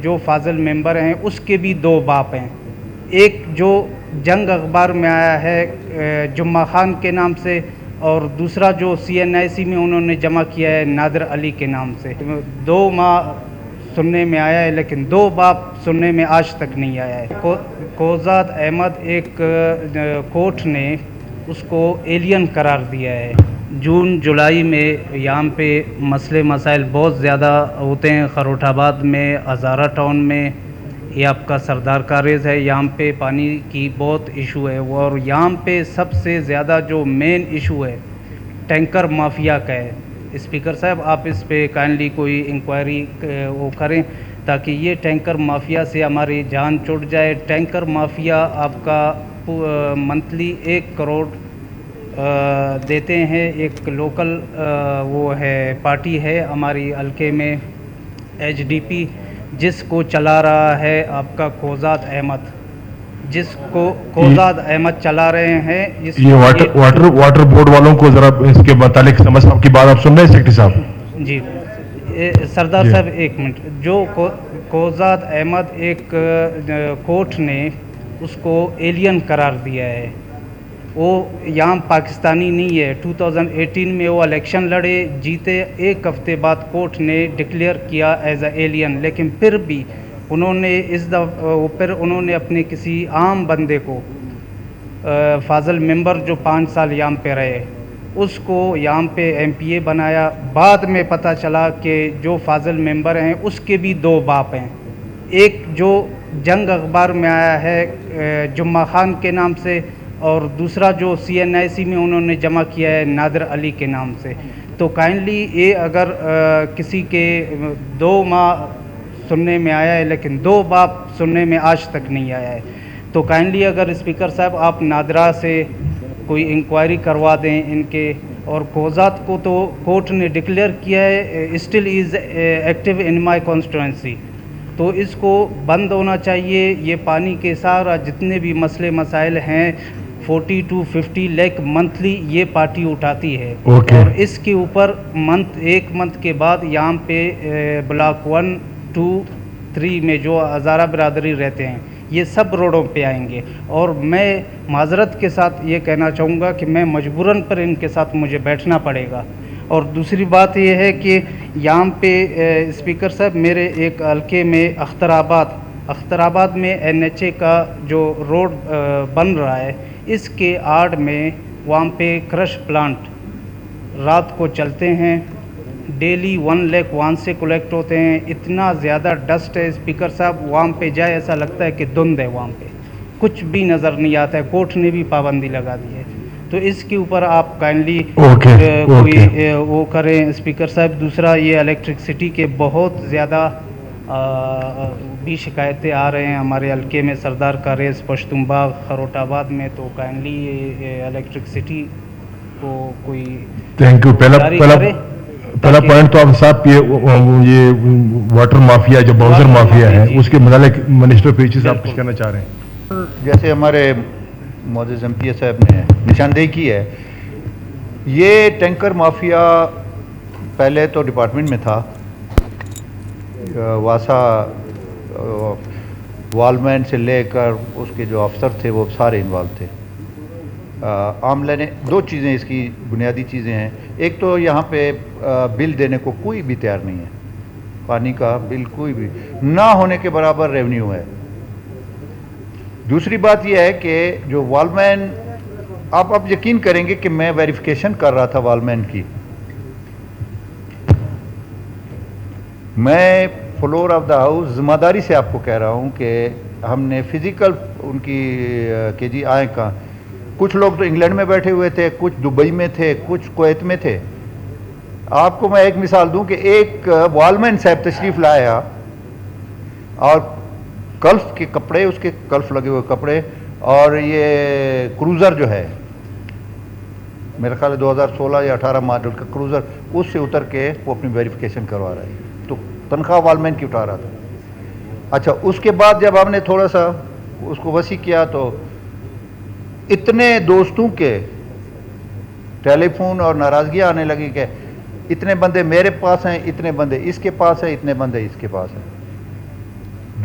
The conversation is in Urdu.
جو فاضل ممبر ہیں اس کے بھی دو باپ ہیں. ایک جو جنگ اخبار میں آیا ہے جمعہ خان کے نام سے، اور دوسرا جو CNIC میں انہوں نے جمع کیا ہے نادر علی کے نام سے. 2 ماہ سننے میں آیا ہے لیکن 2 باپ سننے میں آج تک نہیں آیا ہے. کوزاد احمد ایک کورٹ نے اس کو ایلین قرار دیا ہے. جون جولائی میں یہاں پہ مسئلے مسائل بہت زیادہ ہوتے ہیں. خروٹ آباد میں، ہزارہ ٹاؤن میں، یہ آپ کا سردار کاریز ہے، یہاں پہ پانی کی بہت ایشو ہے. اور یہاں پہ سب سے زیادہ جو مین ایشو ہے ٹینکر مافیا کا ہے. اسپیکر صاحب آپ اس پہ کائنڈلی کوئی انکوائری وہ کریں تاکہ یہ ٹینکر مافیا سے ہماری جان چھوٹ جائے. ٹینکر مافیا آپ کا منتھلی 1 کروڑ دیتے ہیں. ایک لوکل وہ ہے پارٹی ہے ہماری حلقے میں HDP، جس کو چلا رہا ہے آپ کا کوزاد احمد، جس کو کوزاد احمد چلا رہے ہیں. یہ واٹر بورڈ والوں کو ذرا اس کے متعلق سمجھ صاحب کی بات آپ سن رہے ہیں سیکرٹری صاحب؟ جی سردار صاحب ایک منٹ. جو کوزاد احمد ایک کورٹ نے اس کو ایلین قرار دیا ہے. وہ یہاں پاکستانی نہیں ہے. 2018 میں وہ الیکشن لڑے، جیتے. 1 ہفتے بعد کورٹ نے ڈکلیئر کیا ایز اے ایلین. لیکن پھر بھی انہوں نے انہوں نے اپنے کسی عام بندے کو فاضل ممبر جو 5 سال یہاں پہ رہے اس کو یہاں پہ MPA بنایا. بعد میں پتہ چلا کہ جو فاضل ممبر ہیں اس کے بھی 2 باپ ہیں. ایک جو جنگ اخبار میں آیا ہے جمعہ خان کے نام سے، اور دوسرا جو CNIC میں انہوں نے جمع کیا ہے نادر علی کے نام سے. تو کائنڈلی یہ اگر کسی کے 2 ماہ سننے میں آیا ہے لیکن 2 باپ سننے میں آج تک نہیں آیا ہے، تو کائنڈلی اگر اسپیکر صاحب آپ نادرا سے کوئی انکوائری کروا دیں ان کے. اور کوزاد کو تو کورٹ نے ڈکلیئر کیا ہے still is active in my constituency. تو اس کو بند ہونا چاہیے. یہ پانی کے سارا جتنے بھی مسئلے مسائل ہیں 40 to 50 لاکھ منتھلی یہ پارٹی اٹھاتی ہے. اور اس کے اوپر ایک منتھ کے بعد یہاں پہ بلاک 1 2 3 میں جو ہزارہ برادری رہتے ہیں یہ سب روڈوں پہ آئیں گے. اور میں معذرت کے ساتھ یہ کہنا چاہوں گا کہ میں مجبوراً پر ان کے ساتھ مجھے بیٹھنا پڑے گا. اور دوسری بات یہ ہے کہ یہاں پہ اسپیکر صاحب میرے ایک حلقے میں اختر آباد میں NHA کا جو روڈ بن رہا ہے اس کے آڑ میں وہاں پہ کرش پلانٹ رات کو چلتے ہیں. ڈیلی 1 لاکھ وہاں سے کلیکٹ ہوتے ہیں. اتنا زیادہ ڈسٹ ہے اسپیکر صاحب، وہاں پہ جائے ایسا لگتا ہے کہ دھند ہے، وہاں پہ کچھ بھی نظر نہیں آتا ہے. کورٹ نے بھی پابندی لگا دی ہے. تو اس کے اوپر آپ کائنڈلی کوئی وہ کریں اسپیکر صاحب. دوسرا یہ الیکٹرکسٹی کے بہت زیادہ بھی شکایتیں آ رہے ہیں ہمارے حلقے میں، سردار کاریز، پشتون باغ، خروٹ آباد میں. تو کائنڈلی الیکٹرکسٹی کو کوئی تھینک یو. پہلا پوائنٹ تو آپ صاحب یہ واٹر مافیا جو باؤزر مافیا ہے اس کے متعلق منسٹر پیچی صاحب کچھ کہنا چاہ رہے ہیں. جیسے ہمارے معزز MPA صاحب نے نشاندہی کی ہے، یہ ٹینکر مافیا پہلے تو ڈپارٹمنٹ میں تھا. واسا والمین سے لے کر اس کے جو افسر تھے وہ سارے انوالو تھے. عاملہ نے 2 چیزیں اس کی بنیادی چیزیں ہیں. ایک تو یہاں پہ بل دینے کو کوئی بھی تیار نہیں ہے. پانی کا بل کوئی بھی نہ ہونے کے برابر ریونیو ہے. دوسری بات یہ ہے کہ جو والمین، آپ یقین کریں گے کہ میں ویریفیکیشن کر رہا تھا والمین کی. میں فلور آف دا ہاؤس ذمہ داری سے آپ کو کہہ رہا ہوں کہ ہم نے فزیکل ان کی کہ جی آئیں کہاں. کچھ لوگ تو انگلینڈ میں بیٹھے ہوئے تھے، کچھ دبئی میں تھے، کچھ کویت میں تھے. آپ کو میں ایک مثال دوں کہ ایک والمین صاحب تشریف لایا اور کلف کے کپڑے، اس کے کلف لگے ہوئے کپڑے، اور یہ کروزر جو ہے میرا خیال ہے 2016 یا 18 ماڈل کا کروزر، اس سے اتر کے وہ اپنی ویریفیکیشن کروا رہا ہے. تو تنخواہ والمین کی اٹھا رہا تھا. اچھا اس کے بعد جب ہم نے تھوڑا سا اس کو وسیع کیا تو اتنے دوستوں کے ٹیلی فون اور ناراضگیاں آنے لگی کہ اتنے بندے میرے پاس ہیں، اتنے بندے اس کے پاس ہیں، اتنے بندے اس کے پاس ہیں.